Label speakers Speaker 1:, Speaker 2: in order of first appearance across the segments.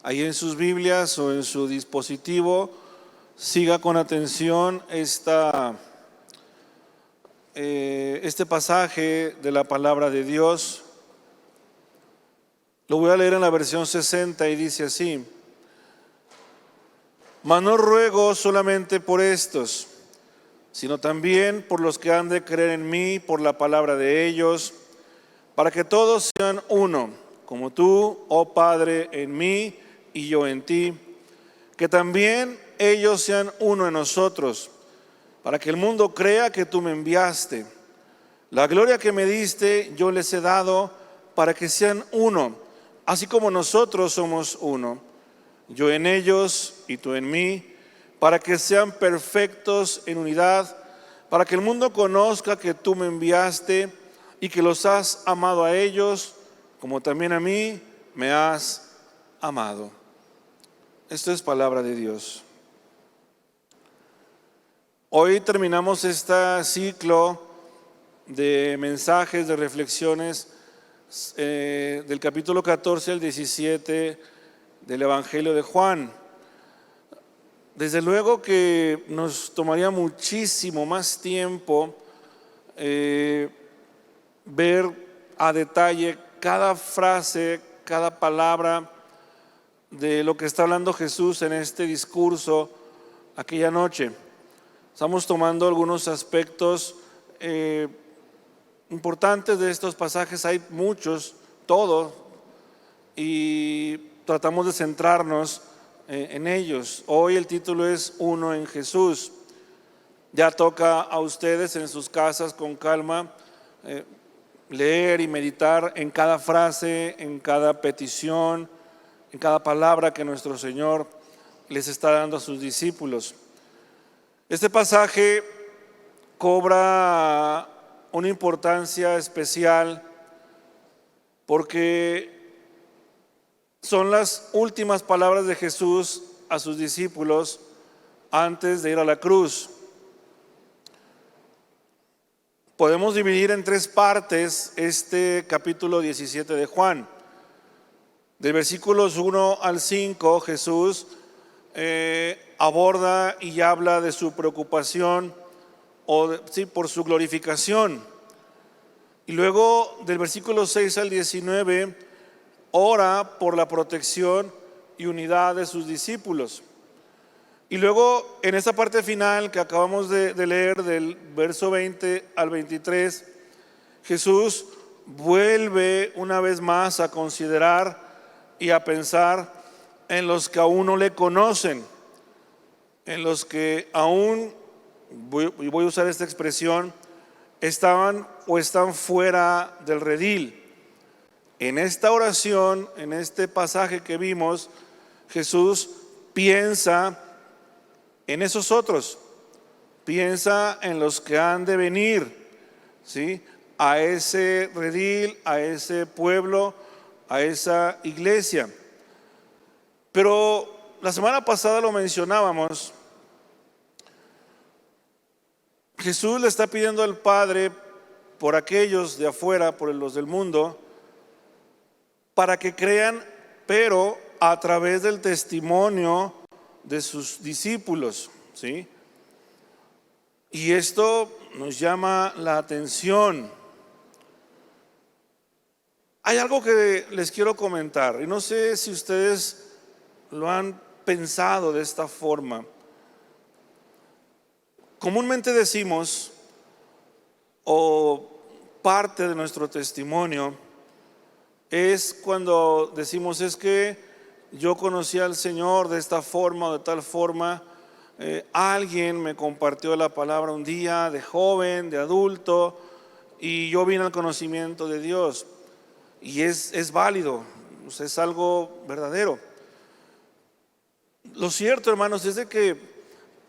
Speaker 1: ahí en sus Biblias o en su dispositivo, siga con atención este pasaje de la palabra de Dios. Lo voy a leer en la versión 60 y dice así: Mas no ruego solamente por estos, sino también por los que han de creer en mí por la palabra de ellos, para que todos sean uno, como tú, oh Padre, en mí y yo en ti, que también ellos sean uno en nosotros, para que el mundo crea que tú me enviaste. La gloria que me diste yo les he dado, para que sean uno, así como nosotros somos uno, yo en ellos y tú en mí, para que sean perfectos en unidad, para que el mundo conozca que tú me enviaste y que los has amado a ellos, como también a mí me has amado. Esto es palabra de Dios. Hoy terminamos este ciclo de mensajes, de reflexiones del capítulo 14 al 17 del Evangelio de Juan. Desde luego que nos tomaría muchísimo más tiempo ver a detalle cada frase, cada palabra de lo que está hablando Jesús en este discurso aquella noche. Estamos tomando algunos aspectos importantes de estos pasajes, hay muchos, todos, y tratamos de centrarnos en ellos. Hoy el título es Uno en Jesús. Ya toca a ustedes en sus casas con calma leer y meditar en cada frase, en cada petición, en cada palabra que nuestro Señor les está dando a sus discípulos. Este pasaje cobra una importancia especial porque son las últimas palabras de Jesús a sus discípulos antes de ir a la cruz. Podemos dividir en tres partes este capítulo 17 de Juan. Del versículos 1 al 5, Jesús aborda y habla de su preocupación por su glorificación. Y luego del versículo 6 al 19 ora por la protección y unidad de sus discípulos. Y luego en esta parte final que acabamos de leer, del verso 20 al 23, Jesús vuelve una vez más a considerar y a pensar en los que aún no le conocen, en los que aún, voy a usar esta expresión, estaban o están fuera del redil. En esta oración, en este pasaje que vimos, Jesús piensa en esos otros, piensa en los que han de venir, ¿sí?, a ese redil, a ese pueblo, a esa iglesia. Pero la semana pasada lo mencionábamos, Jesús le está pidiendo al Padre por aquellos de afuera, por los del mundo, para que crean, pero a través del testimonio de sus discípulos, ¿sí? Y esto nos llama la atención. Hay algo que les quiero comentar, y no sé si ustedes lo han pensado de esta forma. Comúnmente decimos, o parte de nuestro testimonio es cuando decimos, es que yo conocí al Señor de esta forma o de tal forma, alguien me compartió la palabra un día, de joven, de adulto, y yo vine al conocimiento de Dios. Y es válido, es algo verdadero. Lo cierto, hermanos, es de que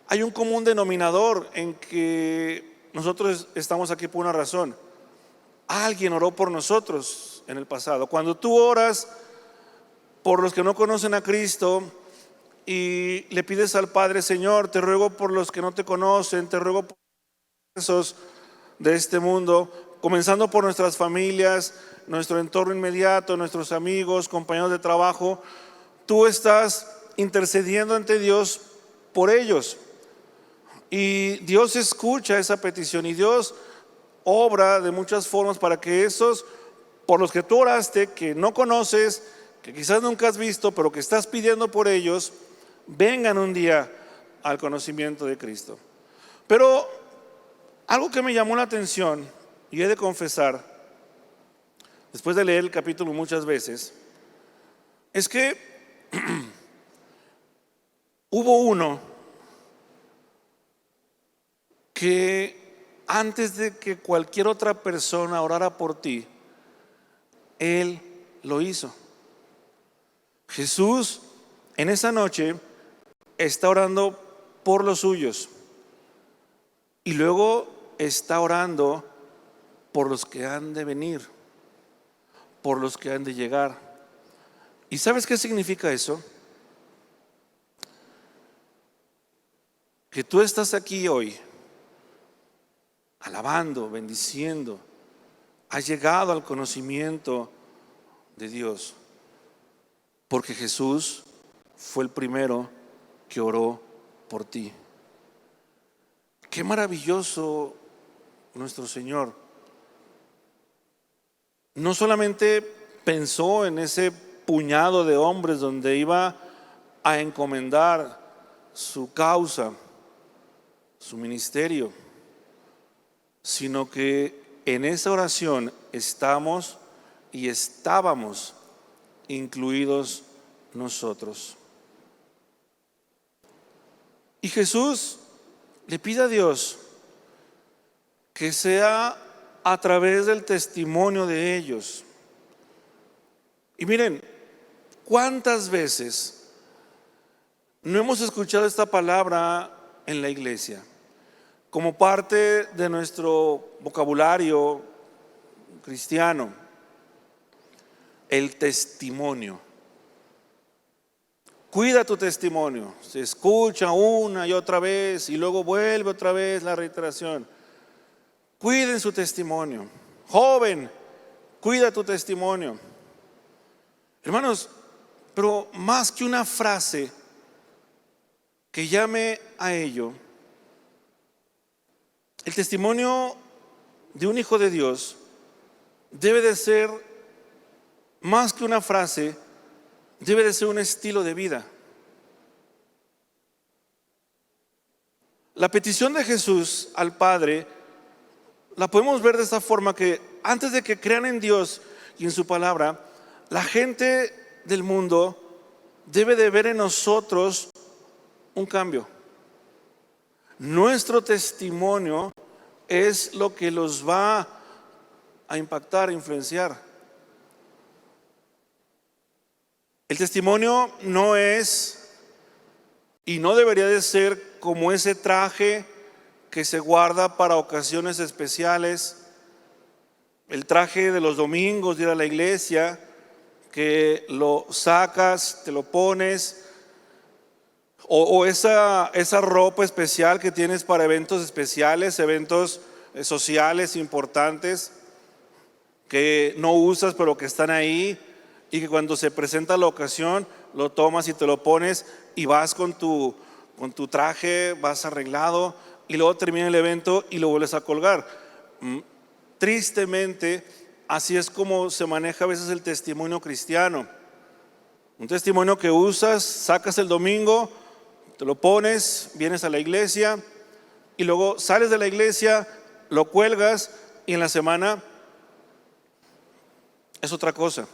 Speaker 1: hay un común denominador en que nosotros estamos aquí por una razón. Alguien oró por nosotros en el pasado. Cuando tú oras por los que no conocen a Cristo y le pides al Padre, Señor, te ruego por los que no te conocen, te ruego por esos de este mundo, comenzando por nuestras familias, nuestro entorno inmediato, nuestros amigos, compañeros de trabajo, tú estás intercediendo ante Dios por ellos. Y Dios escucha esa petición y Dios obra de muchas formas para que esos por los que tú oraste, que no conoces, que quizás nunca has visto, pero que estás pidiendo por ellos, vengan un día al conocimiento de Cristo. Pero algo que me llamó la atención, y he de confesar, después de leer el capítulo muchas veces, es que hubo uno que antes de que cualquier otra persona orara por ti, Él lo hizo. Jesús en esa noche está orando por los suyos y luego está orando por los que han de venir, por los que han de llegar. ¿Y sabes qué significa eso? Que tú estás aquí hoy alabando, bendiciendo, has llegado al conocimiento de Dios porque Jesús fue el primero que oró por ti. Qué maravilloso nuestro Señor. No solamente pensó en ese puñado de hombres donde iba a encomendar su causa, su ministerio, sino que en esa oración estamos y estábamos incluidos nosotros. Y Jesús le pide a Dios que sea a través del testimonio de ellos. Y miren, ¿cuántas veces no hemos escuchado esta palabra en la iglesia como parte de nuestro vocabulario cristiano? El testimonio. Cuida tu testimonio. Se escucha una y otra vez y luego vuelve otra vez la reiteración. Cuiden su testimonio. Joven, cuida tu testimonio. Hermanos, pero más que una frase que llame a ello, el testimonio de un hijo de Dios debe de ser más que una frase, debe de ser un estilo de vida. La petición de Jesús al Padre la podemos ver de esta forma: que antes de que crean en Dios y en su palabra, la gente del mundo debe de ver en nosotros un cambio. Nuestro testimonio es lo que los va a impactar, a influenciar. El testimonio no es y no debería de ser como ese traje que se guarda para ocasiones especiales, el traje de los domingos de ir a la iglesia, que lo sacas, te lo pones, o esa ropa especial que tienes para eventos especiales, eventos sociales importantes, que no usas pero que están ahí, y que cuando se presenta la ocasión lo tomas y te lo pones y vas con tu traje, vas arreglado, y luego termina el evento y lo vuelves a colgar. Tristemente, así es como se maneja a veces el testimonio cristiano. Un testimonio que usas, sacas el domingo, te lo pones, vienes a la iglesia y luego sales de la iglesia, lo cuelgas y en la semana es otra cosa.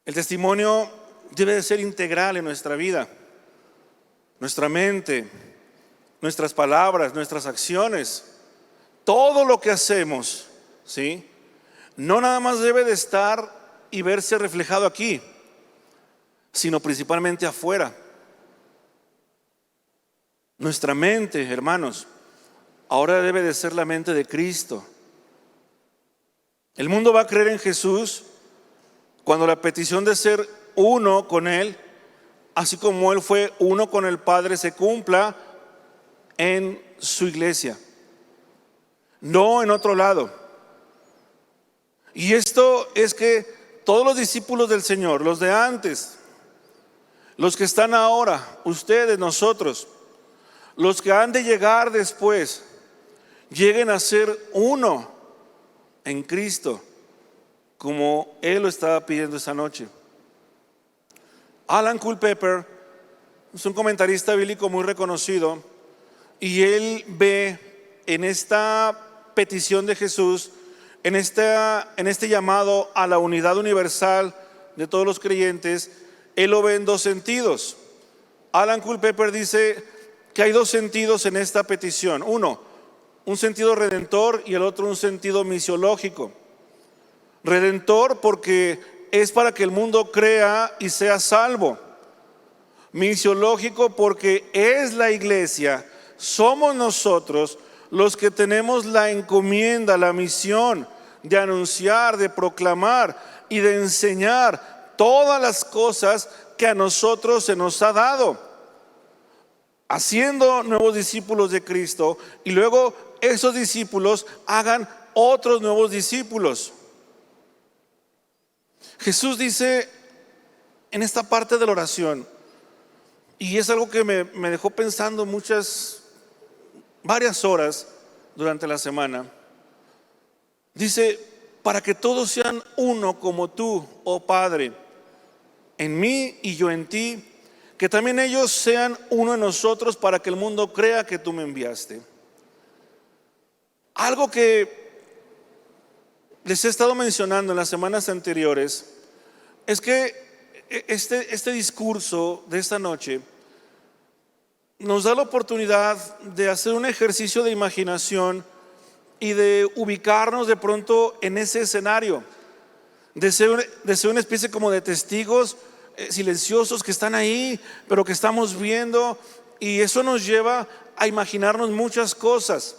Speaker 1: El testimonio debe de ser integral en nuestra vida, nuestra mente, nuestras palabras, nuestras acciones, todo lo que hacemos, ¿sí? No nada más debe de estar y verse reflejado aquí, sino principalmente afuera. Nuestra mente, hermanos, ahora debe de ser la mente de Cristo. El mundo va a creer en Jesús cuando la petición de ser uno con Él, así como Él fue uno con el Padre, se cumpla en su iglesia, no en otro lado. Y esto es que todos los discípulos del Señor, los de antes, los que están ahora, ustedes, nosotros, los que han de llegar después, lleguen a ser uno en Cristo, como Él lo estaba pidiendo esa noche. Alan Culpepper es un comentarista bíblico muy reconocido, y él ve en esta petición de Jesús, en este llamado a la unidad universal de todos los creyentes, él lo ve en dos sentidos. Alan Culpepper dice que hay dos sentidos en esta petición. Uno, un sentido redentor, y el otro un sentido misiológico. Redentor porque es para que el mundo crea y sea salvo. Misiológico porque es la iglesia, somos nosotros los que tenemos la encomienda, la misión de anunciar, de proclamar y de enseñar todas las cosas que a nosotros se nos ha dado, haciendo nuevos discípulos de Cristo, y luego esos discípulos hagan otros nuevos discípulos. Jesús dice en esta parte de la oración, y es algo que me dejó pensando varias horas durante la semana. Dice: para que todos sean uno como tú, oh Padre, en mí y yo en ti, que también ellos sean uno en nosotros, para que el mundo crea que tú me enviaste. Algo que les he estado mencionando en las semanas anteriores es que este discurso de esta noche nos da la oportunidad de hacer un ejercicio de imaginación y de ubicarnos de pronto en ese escenario, de ser una especie como de testigos silenciosos que están ahí, pero que estamos viendo, y eso nos lleva a imaginarnos muchas cosas.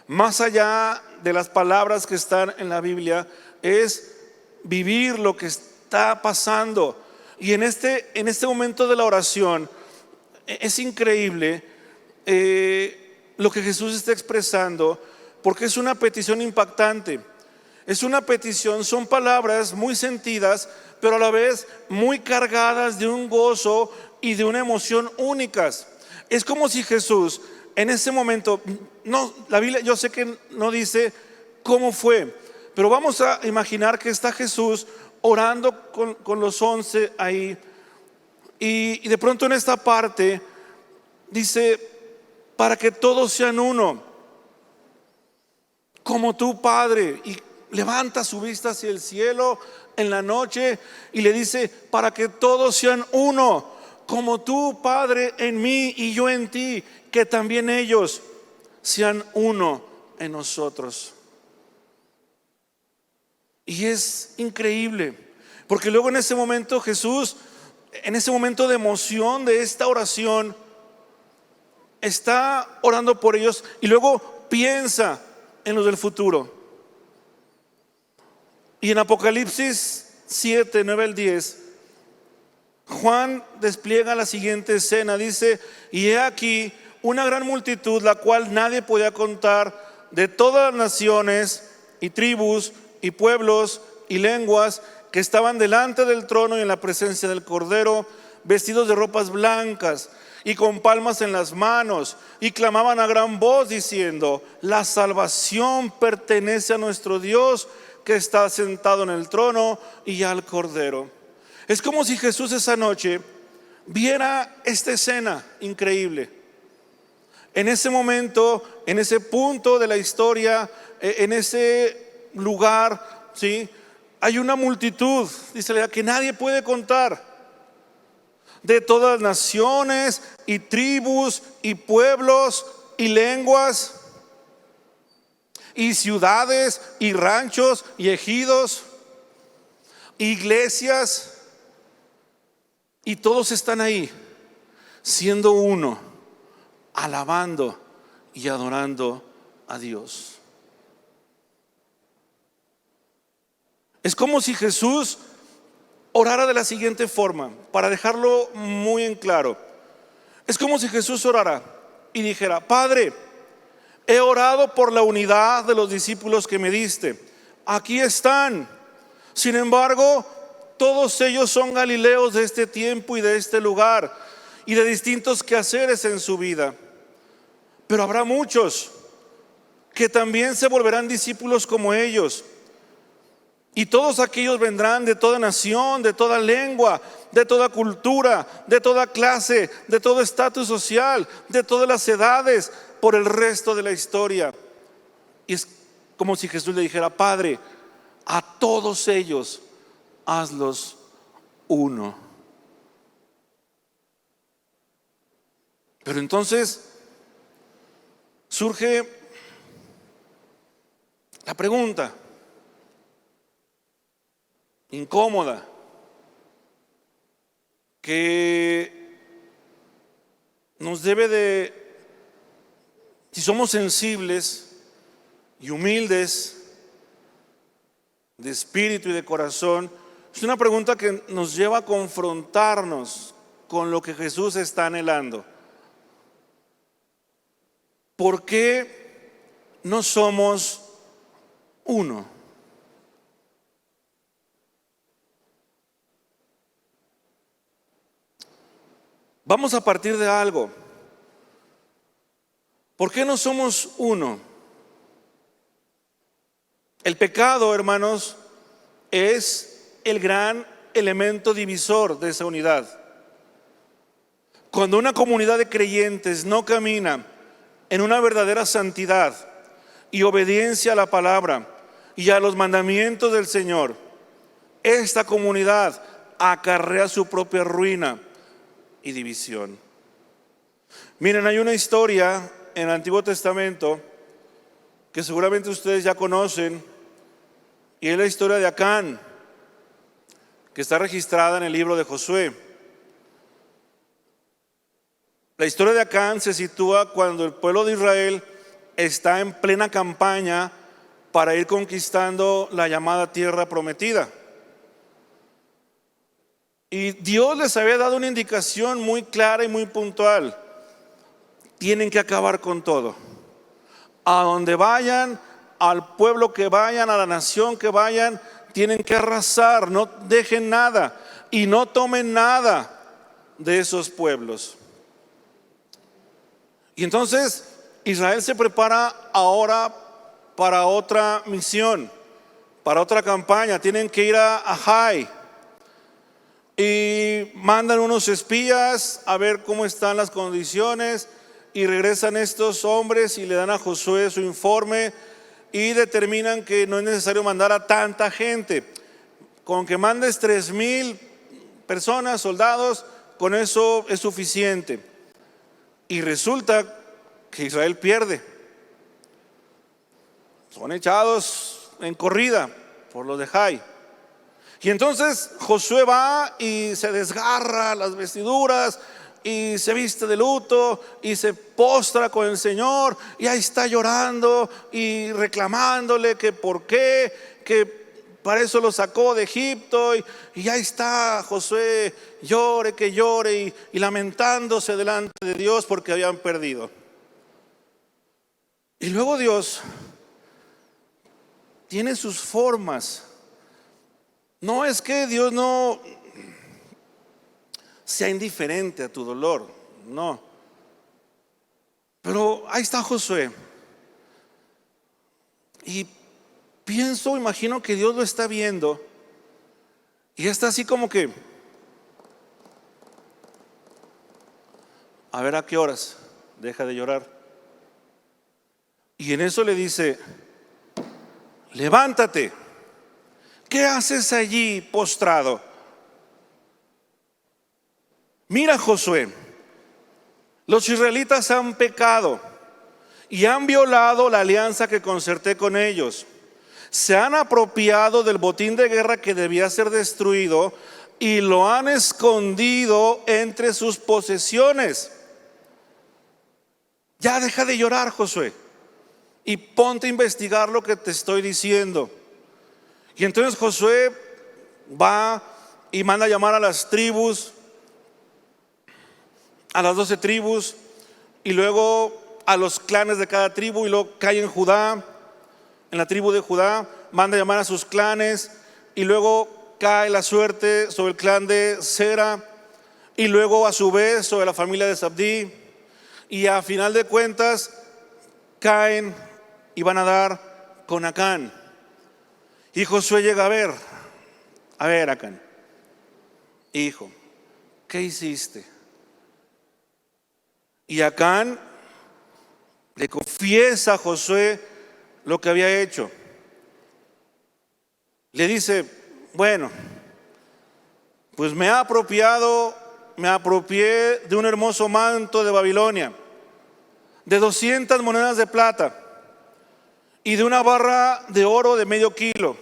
Speaker 1: Más allá de las palabras que están en la Biblia, es vivir lo que está pasando. Y en este momento de la oración es increíble lo que Jesús está expresando, porque es una petición impactante. Es una petición, son palabras muy sentidas, pero a la vez muy cargadas de un gozo y de una emoción únicas. Es como si Jesús en ese momento, no, la Biblia yo sé que no dice cómo fue, pero vamos a imaginar que está Jesús orando con los 11 ahí, y de pronto en esta parte dice: para que todos sean uno, como tú, Padre. Y levanta su vista hacia el cielo en la noche y le dice: para que todos sean uno, como tú, Padre, en mí y yo en ti, que también ellos sean uno en nosotros. Y es increíble, porque luego en ese momento Jesús, en ese momento de emoción de esta oración, está orando por ellos y luego piensa en los del futuro. Y en Apocalipsis 7, 9 al 10, Juan despliega la siguiente escena. Dice: y he aquí una gran multitud, la cual nadie podía contar, de todas las naciones y tribus y pueblos y lenguas, que estaban delante del trono y en la presencia del Cordero, vestidos de ropas blancas y con palmas en las manos, y clamaban a gran voz diciendo: la salvación pertenece a nuestro Dios, que está sentado en el trono, y al Cordero. Es como si Jesús esa noche viera esta escena increíble. En ese momento, en ese punto de la historia, en ese lugar, ¿sí?, hay una multitud, dice, que nadie puede contar, de todas las naciones y tribus y pueblos y lenguas y ciudades y ranchos y ejidos, iglesias, y todos están ahí siendo uno, alabando y adorando a Dios. Es como si Jesús orara de la siguiente forma, para dejarlo muy en claro. Es como si Jesús orara y dijera: Padre, he orado por la unidad de los discípulos que me diste. Aquí están. Sin embargo, Todos ellos son galileos de este tiempo y de este lugar y de distintos quehaceres en su vida. Pero habrá muchos que también se volverán discípulos como ellos. Y todos aquellos vendrán de toda nación, de toda lengua, de toda cultura, de toda clase, de todo estatus social, de todas las edades, por el resto de la historia. Y es como si Jesús le dijera: Padre, a todos ellos hazlos uno. Pero entonces surge la pregunta incómoda que nos debe de, si somos sensibles y humildes de espíritu y de corazón, es una pregunta que nos lleva a confrontarnos con lo que Jesús está anhelando. ¿Por qué no somos uno? Vamos a partir de algo. ¿Por qué no somos uno? El pecado, hermanos, es el gran elemento divisor de esa unidad. Cuando una comunidad de creyentes no camina en una verdadera santidad y obediencia a la palabra y a los mandamientos del Señor, esta comunidad acarrea su propia ruina y división. Miren, hay una historia en el Antiguo Testamento que seguramente ustedes ya conocen, y es la historia de Acán, que está registrada en el libro de Josué. La historia de Acán se sitúa cuando el pueblo de Israel está en plena campaña para ir conquistando la llamada tierra prometida. Y Dios les había dado una indicación muy clara y muy puntual: tienen que acabar con todo. A donde vayan, al pueblo que vayan, a la nación que vayan, tienen que arrasar, no dejen nada y no tomen nada de esos pueblos. Y entonces Israel se prepara ahora para otra misión, para otra campaña. Tienen que ir a Jai. Y mandan unos espías a ver cómo están las condiciones, y regresan estos hombres y le dan a Josué su informe y determinan que no es necesario mandar a tanta gente. Con que mandes 3,000 personas, soldados, con eso es suficiente. Y resulta que Israel pierde. Son echados en corrida por los de Jai. Y entonces Josué va y se desgarra las vestiduras y se viste de luto y se postra con el Señor, y ahí está llorando y reclamándole que por qué, que para eso lo sacó de Egipto, y ahí está Josué, llore que llore y lamentándose delante de Dios porque habían perdido. Y luego Dios tiene sus formas. No es que Dios no sea indiferente a tu dolor, no. Pero ahí está Josué. Y imagino que Dios lo está viendo, y está así como que: a ver a qué horas deja de llorar. Y en eso le dice: levántate, ¿qué haces allí postrado? Mira, Josué, los israelitas han pecado y han violado la alianza que concerté con ellos. Se han apropiado del botín de guerra que debía ser destruido y lo han escondido entre sus posesiones. Ya deja de llorar, Josué, y ponte a investigar lo que te estoy diciendo. Y entonces Josué va y manda a llamar a las tribus, a las 12 tribus, y luego a los clanes de cada tribu, y luego cae en Judá, en la tribu de Judá, manda a llamar a sus clanes, y luego cae la suerte sobre el clan de Sera y luego a su vez sobre la familia de Zabdí, y a final de cuentas caen y van a dar con Acán. Y Josué llega a ver Acán, hijo, ¿qué hiciste? Y Acán le confiesa a Josué lo que había hecho. Le dice, bueno, pues me apropié de un hermoso manto de Babilonia, de 200 monedas de plata y de una barra de oro de medio kilo.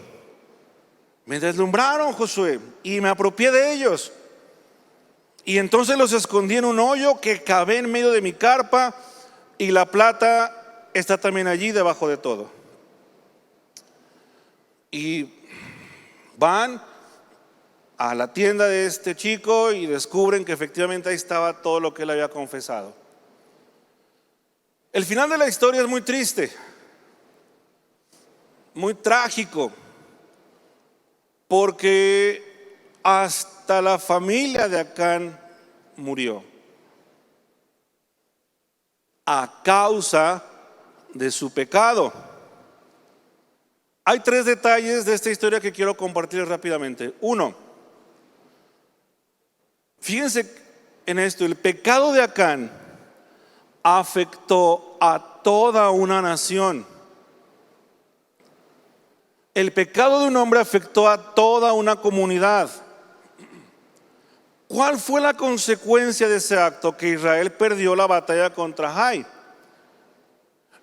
Speaker 1: Me deslumbraron, Josué, y me apropié de ellos. Y entonces los escondí en un hoyo que cavé en medio de mi carpa, y la plata está también allí debajo de todo. Y van a la tienda de este chico y descubren que efectivamente ahí estaba todo lo que él había confesado. El final de la historia es muy triste, muy trágico, porque hasta la familia de Acán murió a causa de su pecado. Hay 3 detalles de esta historia que quiero compartir rápidamente. 1, fíjense en esto: el pecado de Acán afectó a toda una nación. El pecado de un hombre afectó a toda una comunidad. ¿Cuál fue la consecuencia de ese acto? Que Israel perdió la batalla contra Jai.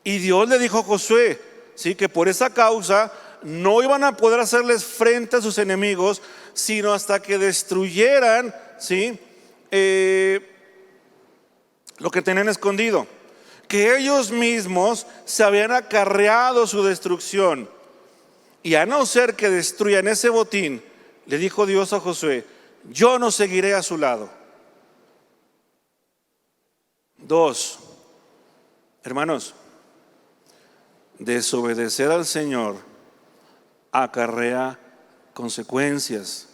Speaker 1: Y Dios le dijo a Josué, ¿sí?, que por esa causa no iban a poder hacerles frente a sus enemigos, sino hasta que destruyeran, ¿sí?, lo que tenían escondido. Que ellos mismos se habían acarreado su destrucción. Y a no ser que destruyan ese botín, le dijo Dios a Josué, yo no seguiré a su lado. 2, hermanos, desobedecer al Señor acarrea consecuencias.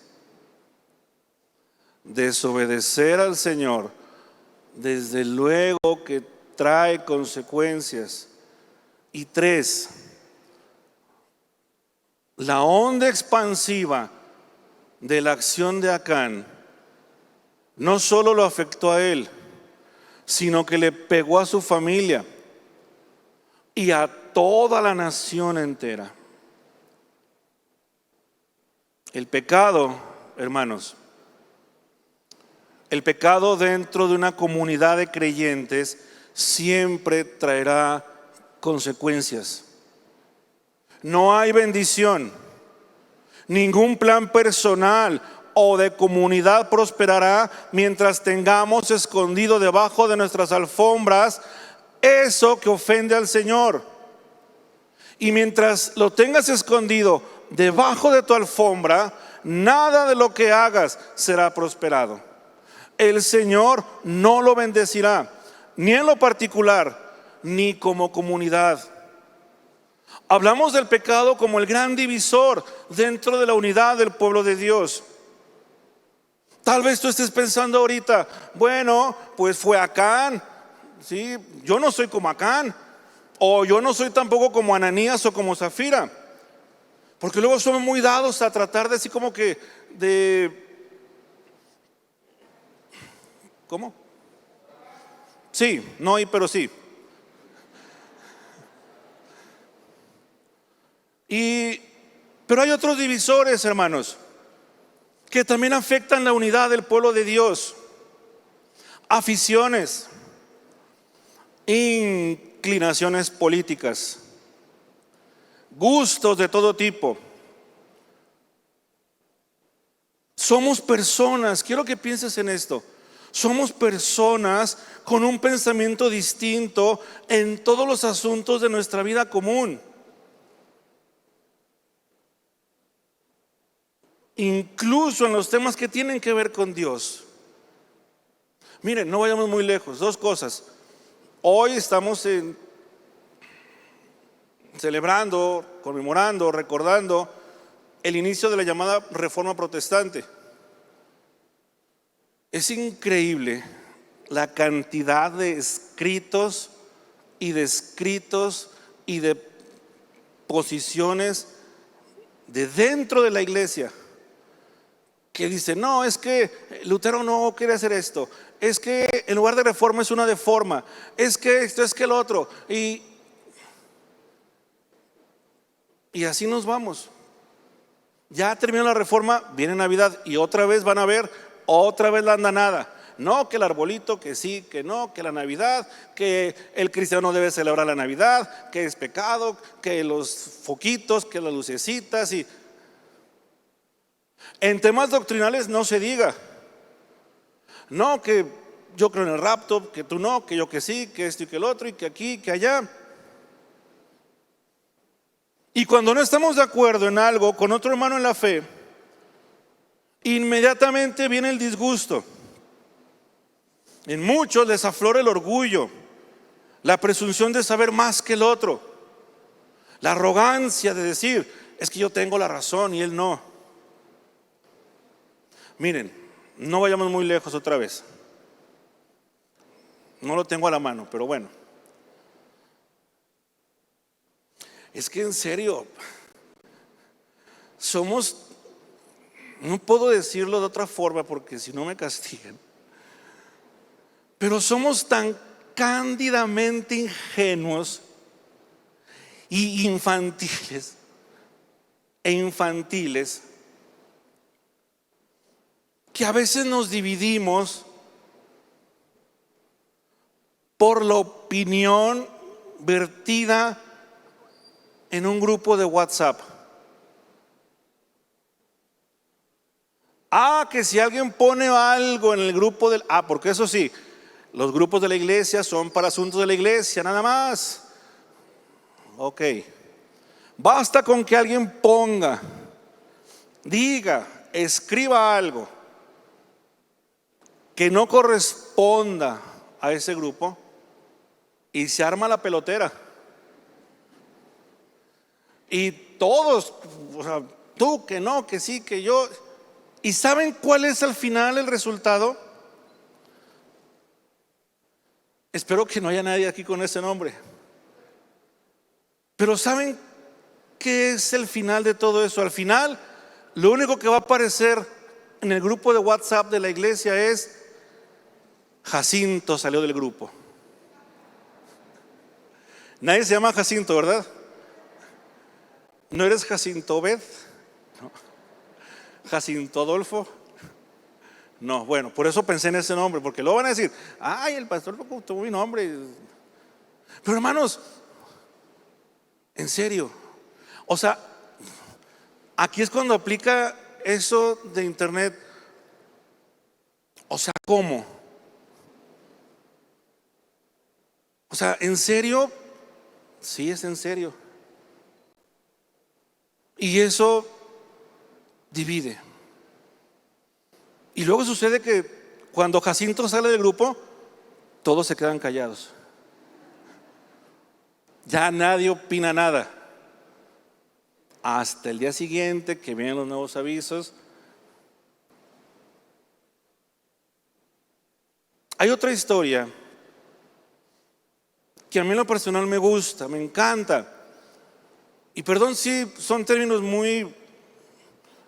Speaker 1: Desobedecer al Señor, desde luego que trae consecuencias. Y 3, la onda expansiva de la acción de Acán no solo lo afectó a él, sino que le pegó a su familia y a toda la nación entera. El pecado, hermanos, el pecado dentro de una comunidad de creyentes siempre traerá consecuencias. No hay bendición, ningún plan personal o de comunidad prosperará mientras tengamos escondido debajo de nuestras alfombras eso que ofende al Señor. Y mientras lo tengas escondido debajo de tu alfombra, nada de lo que hagas será prosperado. El Señor no lo bendecirá, ni en lo particular, ni como comunidad. Hablamos del pecado como el gran divisor dentro de la unidad del pueblo de Dios. Tal vez tú estés pensando ahorita, bueno, pues fue Acán, ¿sí? Yo no soy como Acán, o yo no soy tampoco como Ananías o como Zafira, porque luego somos muy dados a tratar de así como que ¿cómo? Sí, no y pero sí. Pero hay otros divisores, hermanos, que también afectan la unidad del pueblo de Dios. Aficiones, inclinaciones políticas, gustos de todo tipo. Somos personas, quiero que pienses en esto. Somos personas con un pensamiento distinto en todos los asuntos de nuestra vida común. Incluso en los temas que tienen que ver con Dios. Miren, no vayamos muy lejos. 2 cosas. Hoy estamos celebrando, conmemorando, recordando el inicio de la llamada Reforma Protestante. Es increíble la cantidad de escritos y de posiciones de dentro de la iglesia que dicen: no, es que Lutero no quiere hacer esto, es que en lugar de reforma es una deforma, es que esto, es que el otro, y así nos vamos. Ya terminó la reforma, viene Navidad y otra vez van a ver otra vez la andanada. No, que el arbolito, que sí, que no, que la Navidad, que el cristiano debe celebrar la Navidad, que es pecado, que los foquitos, que las lucecitas. Y en temas doctrinales no se diga. No, que yo creo en el rapto, que tú no, que yo que sí, que esto y que el otro, y que aquí, que allá. Y cuando no estamos de acuerdo en algo con otro hermano en la fe, inmediatamente viene el disgusto. En muchos les aflora el orgullo, la presunción de saber más que el otro, la arrogancia de decir: es que yo tengo la razón y él no. Miren, no vayamos muy lejos otra vez. No lo tengo a la mano, pero bueno. Es que en serio, somos, no puedo decirlo de otra forma porque si no me castigan, pero somos tan cándidamente ingenuos y infantiles que a veces nos dividimos por la opinión vertida en un grupo de WhatsApp. Que si alguien pone algo en el grupo del... porque eso sí, los grupos de la iglesia son para asuntos de la iglesia, nada más. Ok. Basta con que alguien ponga, diga, escriba algo que no corresponda a ese grupo y se arma la pelotera. Y todos, o sea, tú que no, que sí, que yo. ¿Y saben cuál es al final el resultado? Espero que no haya nadie aquí con ese nombre. Pero ¿saben qué es el final de todo eso? Al final, lo único que va a aparecer en el grupo de WhatsApp de la iglesia es: Jacinto salió del grupo. Nadie se llama Jacinto, ¿verdad? ¿No eres Jacinto Obed? No. ¿Jacinto Adolfo? No, bueno, por eso pensé en ese nombre, porque luego van a decir: ay, el pastor tuvo mi nombre. Pero hermanos, en serio, o sea, aquí es cuando aplica eso de internet. O sea, ¿cómo? O sea, ¿en serio? Sí, es en serio. Y eso divide. Y luego sucede que cuando Jacinto sale del grupo, todos se quedan callados. Ya nadie opina nada. Hasta el día siguiente que vienen los nuevos avisos. Hay otra historia que a mí en lo personal me gusta, me encanta. Y perdón si son términos muy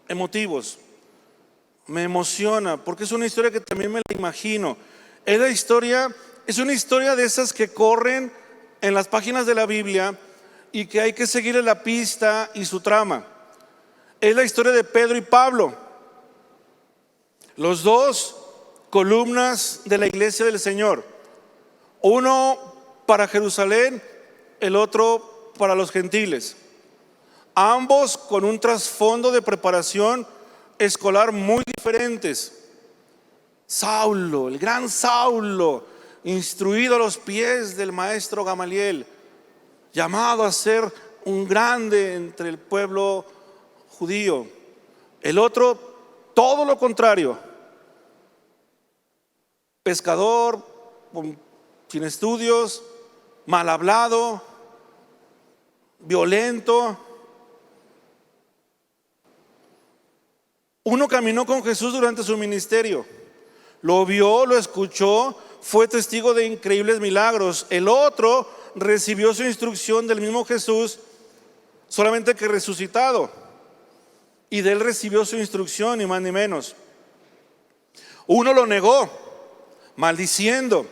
Speaker 1: emotivos. Me emociona porque es una historia que también me la imagino. Es una historia de esas que corren en las páginas de la Biblia y que hay que seguirle la pista y su trama. Es la historia de Pedro y Pablo, los dos columnas de la iglesia del Señor, uno para Jerusalén, el otro para los gentiles, ambos con un trasfondo de preparación escolar muy diferentes. Saulo, el gran Saulo, instruido a los pies del maestro Gamaliel, llamado a ser un grande entre el pueblo judío. El otro, todo lo contrario, pescador, sin estudios, mal hablado, violento. Uno caminó con Jesús durante su ministerio, lo vio, lo escuchó, fue testigo de increíbles milagros. El otro recibió su instrucción del mismo Jesús, solamente que resucitado, y de él recibió su instrucción, ni más ni menos. Uno lo negó, maldiciendo,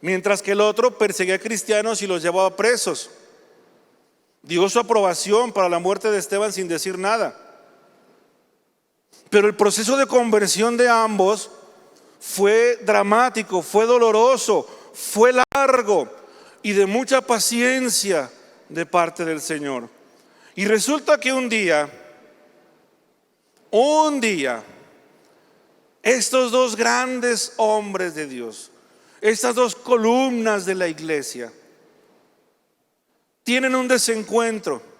Speaker 1: mientras que el otro perseguía a cristianos y los llevaba presos. Dio su aprobación para la muerte de Esteban sin decir nada. Pero el proceso de conversión de ambos fue dramático, fue doloroso, fue largo y de mucha paciencia de parte del Señor. Y resulta que un día, estos dos grandes hombres de Dios, estas dos columnas de la iglesia, tienen un desencuentro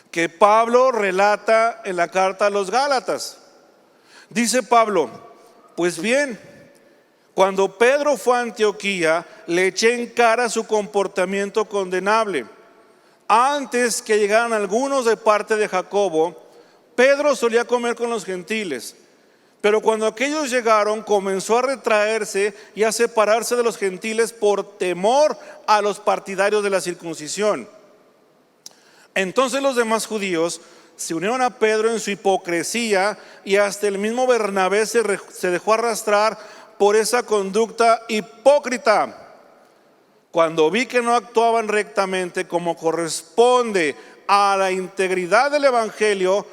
Speaker 1: que Pablo relata en la carta a los Gálatas. Dice Pablo: pues bien, cuando Pedro fue a Antioquía, le eché en cara su comportamiento condenable. Antes que llegaran algunos de parte de Jacobo, Pedro solía comer con los gentiles. Pero cuando aquellos llegaron, comenzó a retraerse y a separarse de los gentiles por temor a los partidarios de la circuncisión. Entonces los demás judíos se unieron a Pedro en su hipocresía, y hasta el mismo Bernabé se dejó arrastrar por esa conducta hipócrita. Cuando vi que no actuaban rectamente como corresponde a la integridad del evangelio,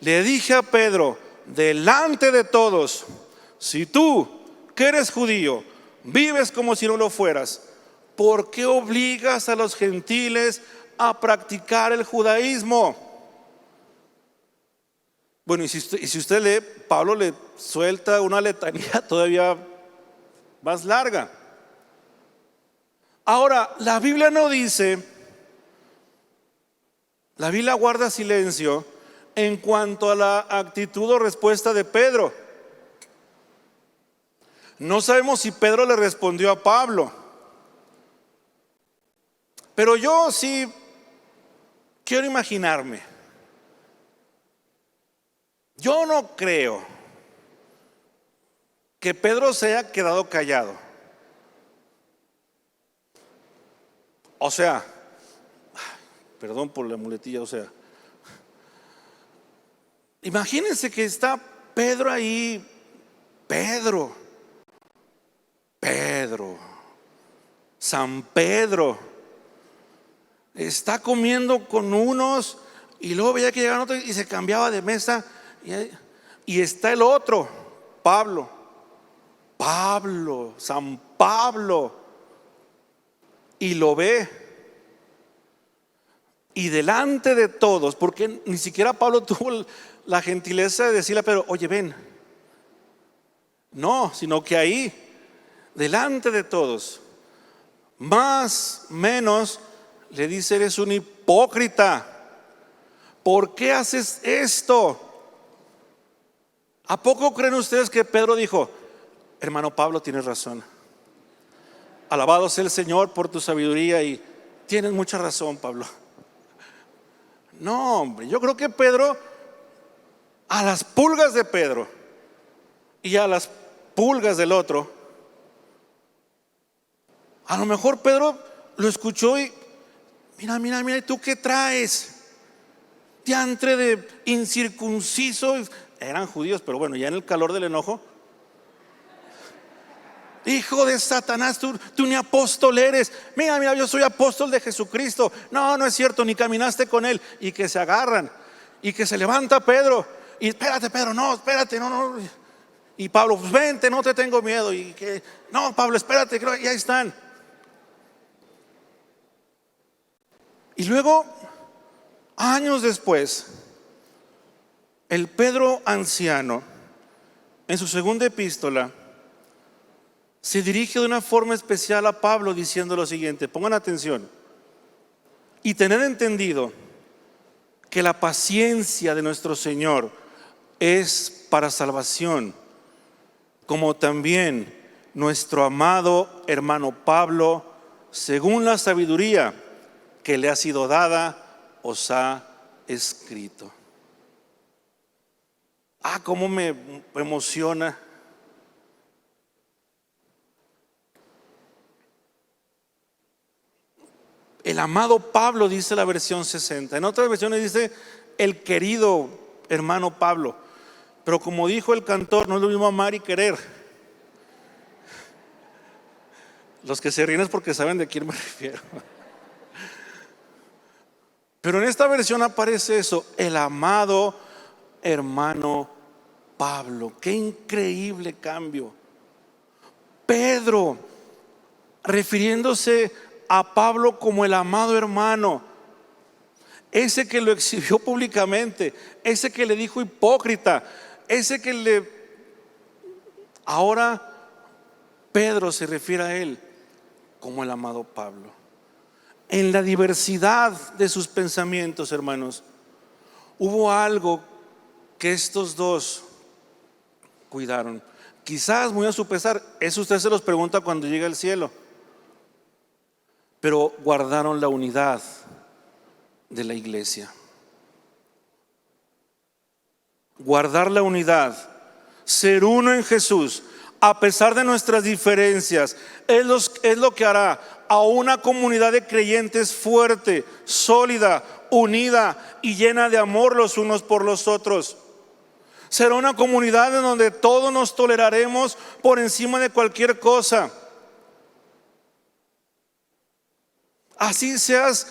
Speaker 1: le dije a Pedro delante de todos: si tú, que eres judío, vives como si no lo fueras, ¿por qué obligas a los gentiles a practicar el judaísmo? Bueno, y si usted lee, Pablo le suelta una letanía todavía más larga. Ahora, la Biblia no dice, la Biblia guarda silencio en cuanto a la actitud o respuesta de Pedro. No sabemos si Pedro le respondió a Pablo, pero yo sí quiero imaginarme. Yo no creo que Pedro se haya quedado callado. O sea, perdón por la muletilla, imagínense que está Pedro ahí, San Pedro, está comiendo con unos y luego veía que llegaban otros y se cambiaba de mesa, y está el otro, San Pablo, y lo ve. Y delante de todos, porque ni siquiera Pablo tuvo la gentileza de decirle: pero oye, ven. No, sino que ahí, delante de todos, más menos, le dice: eres un hipócrita. ¿Por qué haces esto? ¿A poco creen ustedes que Pedro dijo: hermano Pablo, tienes razón, alabado sea el Señor por tu sabiduría, y tienes mucha razón, Pablo? No, hombre, yo creo que Pedro, a las pulgas de Pedro y a las pulgas del otro, a lo mejor Pedro lo escuchó y mira, ¿y tú qué traes? Diantre de incircunciso. Eran judíos, pero bueno, ya en el calor del enojo: hijo de Satanás, tú ni apóstol eres. Mira, yo soy apóstol de Jesucristo. No es cierto, ni caminaste con él. Y que se agarran, y que se levanta Pedro, y espérate Pedro, no, espérate, no. Y Pablo: pues vente, no te tengo miedo. Y que no, Pablo, espérate, creo que ya están. Y luego, años después, el Pedro anciano, en su segunda epístola, se dirige de una forma especial a Pablo diciendo lo siguiente: pongan atención: y tener entendido que la paciencia de nuestro Señor es para salvación, como también nuestro amado hermano Pablo, según la sabiduría que le ha sido dada, os ha escrito. cómo me emociona. El amado Pablo, dice la versión 60. En otras versiones dice el querido hermano Pablo. Pero como dijo el cantor, no es lo mismo amar y querer. Los que se ríen es porque saben de quién me refiero. Pero en esta versión aparece eso, el amado hermano Pablo. Qué increíble cambio. Pedro, refiriéndose a Pablo como el amado hermano, ese que lo exhibió públicamente, ese que le dijo hipócrita, ese que le... Ahora Pedro se refiere a él como el amado Pablo. En la diversidad de sus pensamientos, hermanos, hubo algo que estos dos cuidaron. Quizás muy a su pesar, eso usted se los pregunta cuando llega al cielo. Pero guardaron la unidad de la iglesia. Guardar la unidad, ser uno en Jesús, a pesar de nuestras diferencias, es lo que hará a una comunidad de creyentes fuerte, sólida, unida y llena de amor los unos por los otros. Será una comunidad en donde todos nos toleraremos por encima de cualquier cosa. Así seas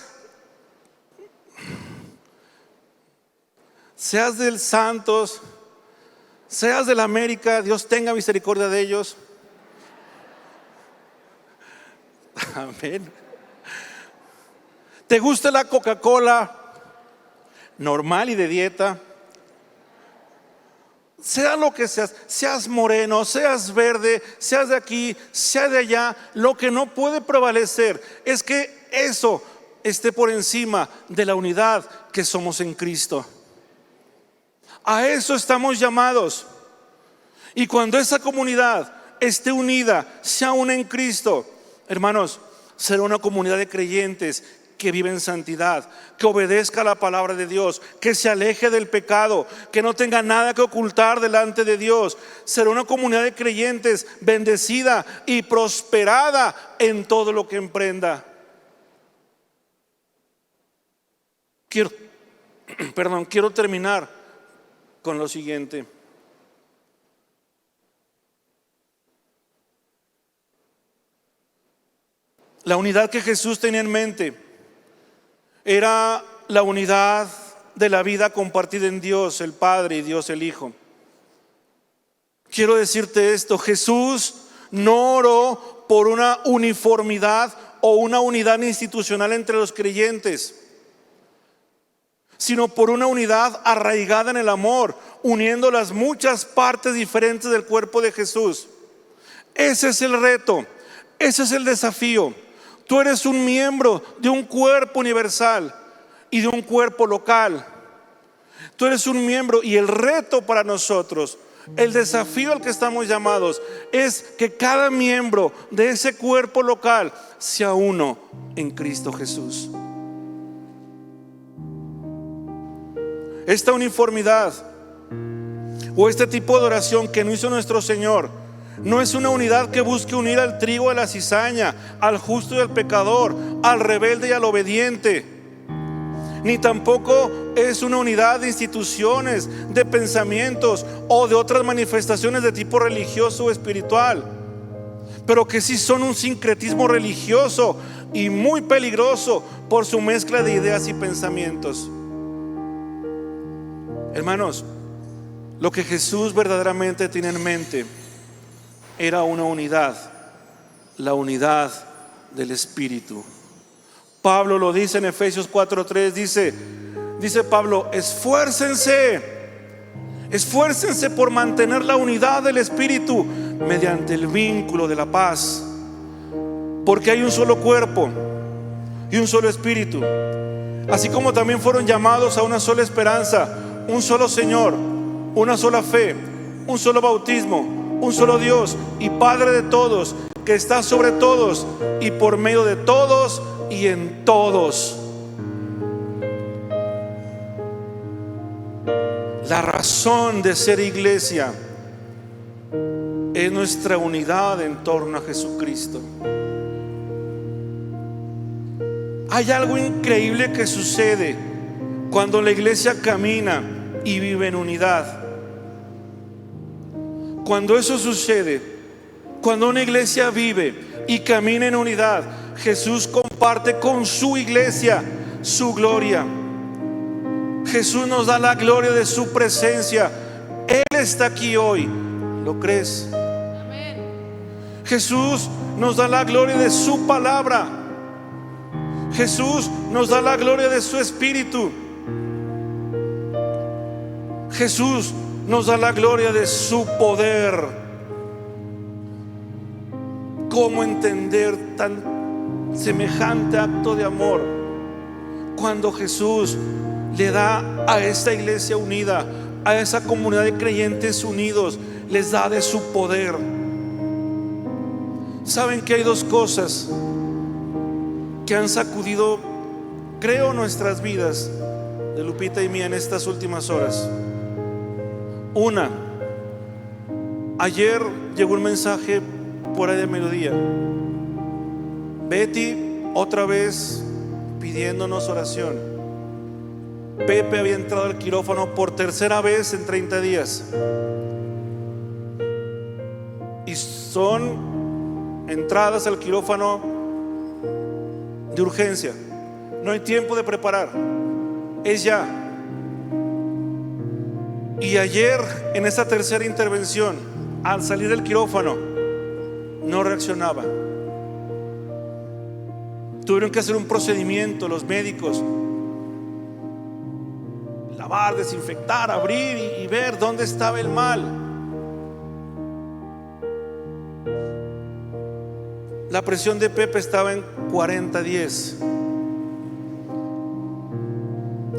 Speaker 1: del Santos, seas del América, Dios tenga misericordia de ellos. Amén. ¿Te gusta la Coca-Cola normal y de dieta? Sea lo que seas, seas moreno, seas verde, seas de aquí, sea de allá, lo que no puede prevalecer es que eso esté por encima de la unidad que somos en Cristo. A eso estamos llamados. Y cuando esa comunidad esté unida, sea una en Cristo, hermanos, será una comunidad de creyentes que vive en santidad, que obedezca la palabra de Dios, que se aleje del pecado, que no tenga nada que ocultar delante de Dios. Será una comunidad de creyentes bendecida y prosperada en todo lo que emprenda. Quiero terminar con lo siguiente. La unidad que Jesús tenía en mente era la unidad de la vida compartida en Dios el Padre y Dios el Hijo. Quiero decirte esto: Jesús no oró por una uniformidad o una unidad institucional entre los creyentes, sino por una unidad arraigada en el amor, uniendo las muchas partes diferentes del cuerpo de Jesús. Ese es el reto, ese es el desafío. Tú eres un miembro de un cuerpo universal y de un cuerpo local. Tú eres un miembro, y el reto para nosotros, el desafío al que estamos llamados, es que cada miembro de ese cuerpo local sea uno en Cristo Jesús. Esta uniformidad o este tipo de oración que no hizo nuestro Señor no es una unidad que busque unir al trigo a la cizaña, al justo y al pecador, al rebelde y al obediente. Ni tampoco es una unidad de instituciones, de pensamientos o de otras manifestaciones de tipo religioso o espiritual, pero que sí son un sincretismo religioso y muy peligroso por su mezcla de ideas y pensamientos. Hermanos, lo que Jesús verdaderamente tiene en mente era una unidad, la unidad del Espíritu. Pablo lo dice en Efesios 4:3, dice Pablo: esfuércense por mantener la unidad del Espíritu mediante el vínculo de la paz, porque hay un solo cuerpo y un solo Espíritu, así como también fueron llamados a una sola esperanza, un solo Señor, una sola fe, un solo bautismo, un solo Dios y Padre de todos, que está sobre todos y por medio de todos y en todos. La razón de ser iglesia es nuestra unidad en torno a Jesucristo. Hay algo increíble que sucede cuando la iglesia camina y vive en unidad. Cuando eso sucede, cuando una iglesia vive y camina en unidad, Jesús comparte con su iglesia su gloria. Jesús nos da la gloria de su presencia. Él está aquí hoy. ¿Lo crees? Amén. Jesús nos da la gloria de su palabra. Jesús nos da la gloria de su espíritu. Jesús nos da la gloria de su poder. ¿Cómo entender tan semejante acto de amor cuando Jesús le da a esta iglesia unida, a esa comunidad de creyentes unidos, les da de su poder? Saben que hay dos cosas que han sacudido, creo, nuestras vidas, de Lupita y mía, en estas últimas horas. Una, ayer llegó un mensaje por ahí de mediodía. Betty otra vez pidiéndonos oración. Pepe había entrado al quirófano por tercera vez en 30 días. Y son entradas al quirófano de urgencia. No hay tiempo de preparar, es ya. Y ayer, en esa tercera intervención, al salir del quirófano, no reaccionaba. Tuvieron que hacer un procedimiento los médicos: lavar, desinfectar, abrir y ver dónde estaba el mal. La presión de Pepe estaba en 40/10.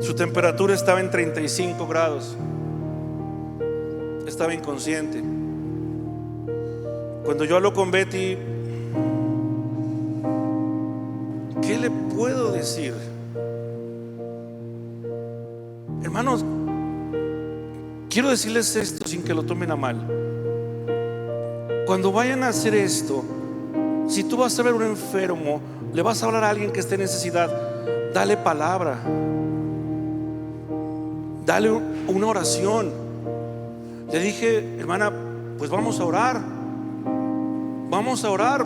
Speaker 1: Su temperatura estaba en 35 grados. Estaba inconsciente. Cuando yo hablo con Betty, ¿qué le puedo decir? Hermanos, quiero decirles esto sin que lo tomen a mal. Cuando vayan a hacer esto, si tú vas a ver a un enfermo, le vas a hablar a alguien que esté en necesidad, dale palabra, dale una oración. Le dije: hermana, pues vamos a orar. Vamos a orar.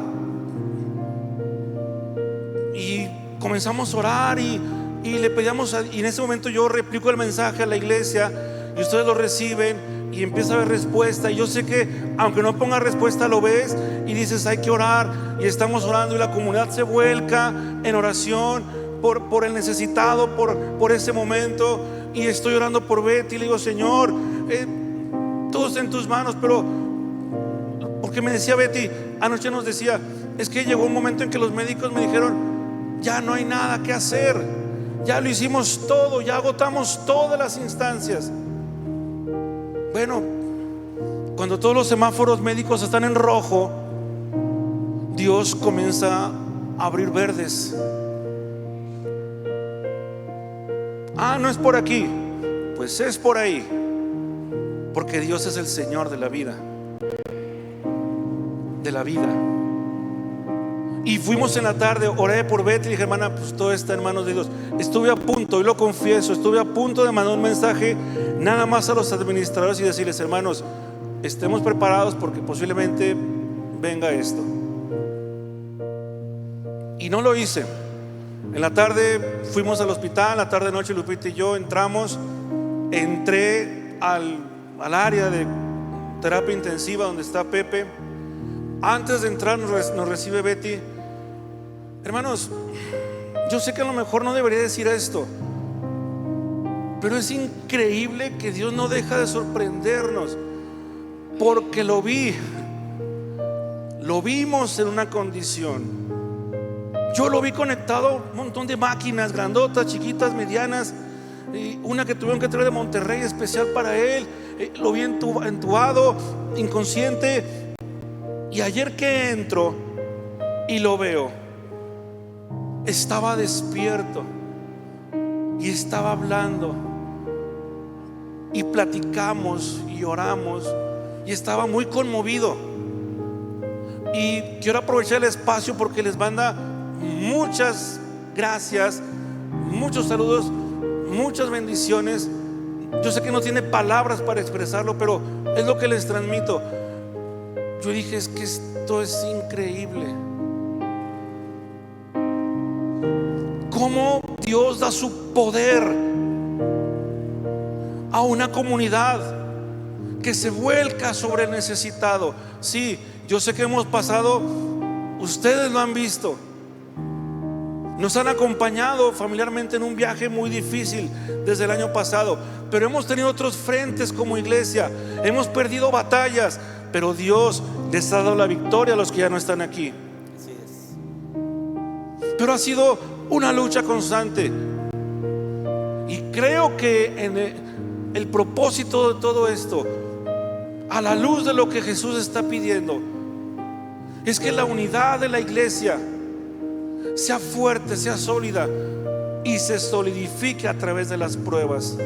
Speaker 1: Y comenzamos a orar y le pedíamos y en ese momento yo replico el mensaje a la iglesia y ustedes lo reciben y empieza a haber respuesta. Y yo sé que aunque no ponga respuesta, lo ves y dices: hay que orar. Y estamos orando y la comunidad se vuelca en oración por el necesitado, por ese momento. Y estoy orando por Betty y le digo: Señor, todo está en tus manos. Pero porque me decía Betty, anoche nos decía: es que llegó un momento en que los médicos me dijeron: ya no hay nada que hacer, ya lo hicimos todo, ya agotamos todas las instancias. Bueno, cuando todos los semáforos médicos están en rojo, Dios comienza a abrir verdes. Ah, no es por aquí, pues es por ahí, porque Dios es el Señor de la vida. De la vida. Y fuimos en la tarde, oré por Betty y dije: hermana, pues todo está en manos de Dios. Estuve a punto, y lo confieso, estuve a punto de mandar un mensaje nada más a los administradores y decirles: hermanos, estemos preparados porque posiblemente venga esto. Y no lo hice. En la tarde fuimos al hospital, la tarde noche Lupita y yo entré al área de terapia intensiva donde está Pepe. Antes de entrar nos recibe Betty. Hermanos, yo sé que a lo mejor no debería decir esto, pero es increíble que Dios no deja de sorprendernos, porque lo vimos en una condición. Yo lo vi conectado a un montón de máquinas, grandotas, chiquitas, medianas, y una que tuvieron que traer de Monterrey especial para él. Lo vi entubado, inconsciente. Y ayer que entro y lo veo, estaba despierto y estaba hablando. y platicamos y oramos, y estaba muy conmovido. Y quiero aprovechar el espacio porque les manda muchas gracias, muchos saludos, muchas bendiciones. Yo sé que no tiene palabras para expresarlo, pero es lo que les transmito. Yo dije, es que esto es increíble. Cómo Dios da su poder a una comunidad que se vuelca sobre el necesitado. Sí, yo sé que hemos pasado, ustedes lo han visto, nos han acompañado familiarmente en un viaje muy difícil desde el año pasado, pero hemos tenido otros frentes como iglesia, hemos perdido batallas, pero Dios les ha dado la victoria a los que ya no están aquí.
Speaker 2: Así es.
Speaker 1: Pero ha sido una lucha constante, y creo que en el propósito de todo esto, a la luz de lo que Jesús está pidiendo, es que la unidad de la iglesia sea fuerte, sea sólida y se solidifique a través de las pruebas.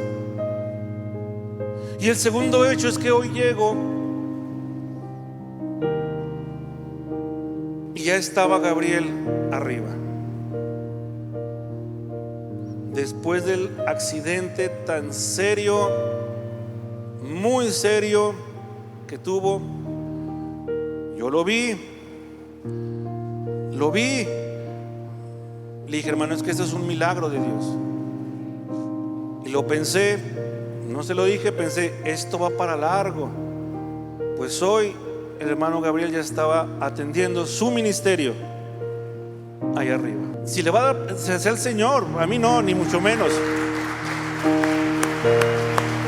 Speaker 1: Y el segundo hecho es que hoy llego y ya estaba Gabriel arriba. Después del accidente tan serio, muy serio que tuvo, yo lo vi. Le dije, hermano, es que esto es un milagro de Dios. Y lo pensé, no se lo dije, pensé, esto va para largo. Pues hoy el hermano Gabriel ya estaba atendiendo su ministerio ahí arriba. Si le va a dar, sea el Señor, a mí no, ni mucho menos,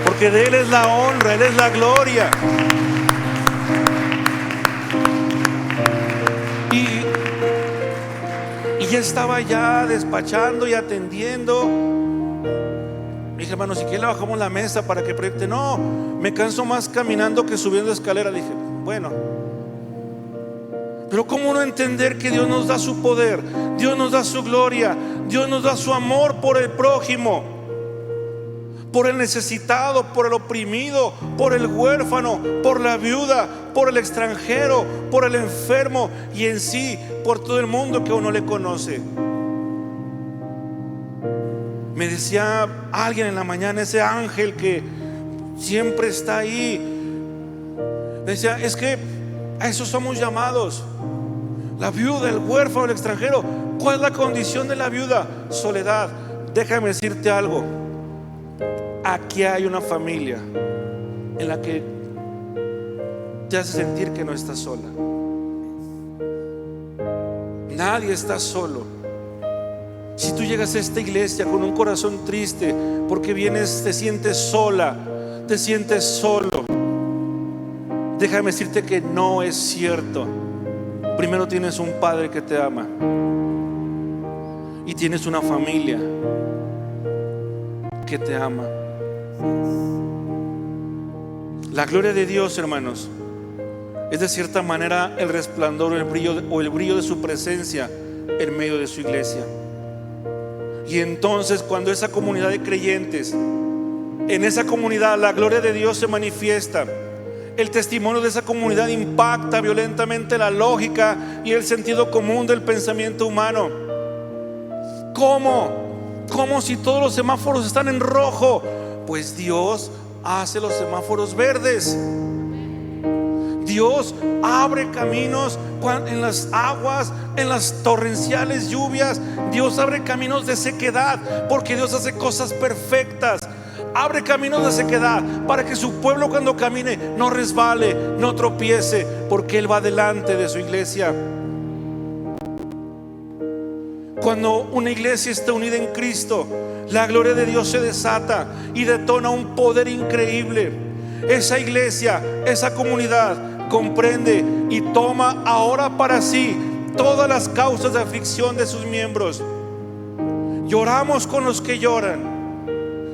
Speaker 1: porque de Él es la honra, Él es la gloria. Y ya estaba ya despachando y atendiendo. Dije, hermano, si quiere le bajamos la mesa para que proyecte. No, me canso más caminando que subiendo escalera. Dije, bueno, pero ¿cómo no entender que Dios nos da su poder, Dios nos da su gloria, Dios nos da su amor por el prójimo, por el necesitado, por el oprimido, por el huérfano, por la viuda, por el extranjero, por el enfermo y en sí por todo el mundo que uno le conoce? Me decía alguien en la mañana, ese ángel que siempre está ahí, me decía, es que a eso somos llamados. La viuda, el huérfano, el extranjero. ¿Cuál es la condición de la viuda? Soledad. Déjame decirte algo. Aquí hay una familia en la que te hace sentir que no estás sola. Nadie está solo. Si tú llegas a esta iglesia con un corazón triste porque vienes, te sientes sola, te sientes solo, déjame decirte que no es cierto. Primero tienes un padre que te ama y tienes una familia que te ama. La gloria de Dios, hermanos, es de cierta manera el resplandor, el brillo de su presencia en medio de su iglesia. Y entonces cuando esa comunidad de creyentes, en esa comunidad la gloria de Dios se manifiesta, el testimonio de esa comunidad impacta violentamente la lógica y el sentido común del pensamiento humano. ¿Cómo si todos los semáforos están en rojo? Pues Dios hace los semáforos verdes. Dios abre caminos en las aguas, en las torrenciales lluvias. Dios abre caminos de sequedad, porque Dios hace cosas perfectas. Abre caminos de sequedad para que su pueblo cuando camine no resbale, no tropiece, porque Él va delante de su iglesia. Cuando una iglesia está unida en Cristo, la gloria de Dios se desata y detona un poder increíble. Esa iglesia, esa comunidad comprende y toma ahora para sí todas las causas de aflicción de sus miembros. Lloramos con los que lloran,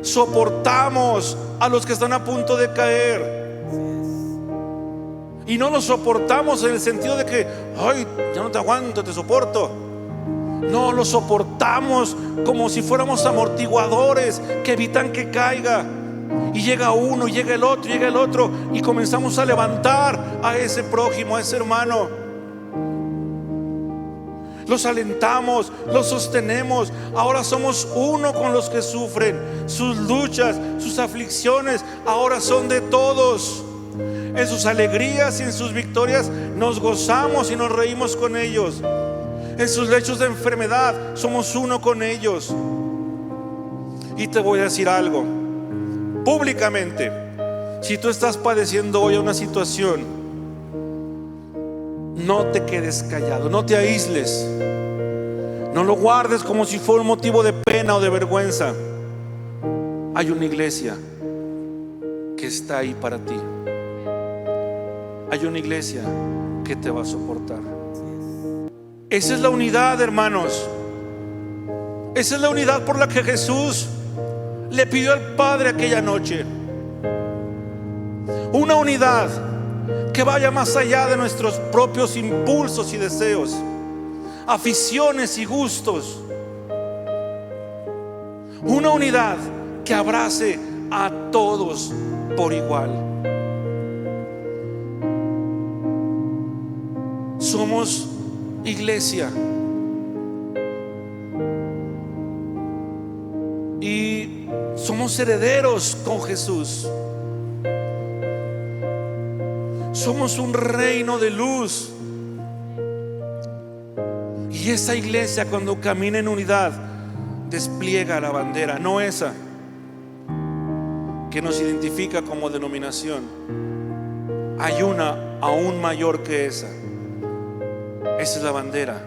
Speaker 1: soportamos a los que están a punto de caer. Y no los soportamos en el sentido de que, ay, ya no te aguanto, te soporto. No, los soportamos como si fuéramos amortiguadores que evitan que caiga. Y llega uno, llega el otro, llega el otro, y comenzamos a levantar a ese prójimo, a ese hermano. Los alentamos, los sostenemos. Ahora somos uno con los que sufren. Sus luchas, sus aflicciones, ahora son de todos. En sus alegrías y en sus victorias nos gozamos y nos reímos con ellos. En sus lechos de enfermedad somos uno con ellos. Y te voy a decir algo públicamente: si tú estás padeciendo hoy una situación, no te quedes callado, no te aísles, no lo guardes como si fuera un motivo de pena o de vergüenza. Hay una iglesia que está ahí para ti. Hay una iglesia que te va a soportar. Esa es la unidad, hermanos. Esa es la unidad por la que Jesús le pidió al Padre aquella noche. Una unidad que vaya más allá de nuestros propios impulsos y deseos, aficiones y gustos. Una unidad que abrace a todos por igual. Somos iglesia. Y somos herederos con Jesús. Somos un reino de luz. Y esa iglesia, cuando camina en unidad, despliega la bandera, no esa que nos identifica como denominación. Hay una aún mayor que esa. Esa es la bandera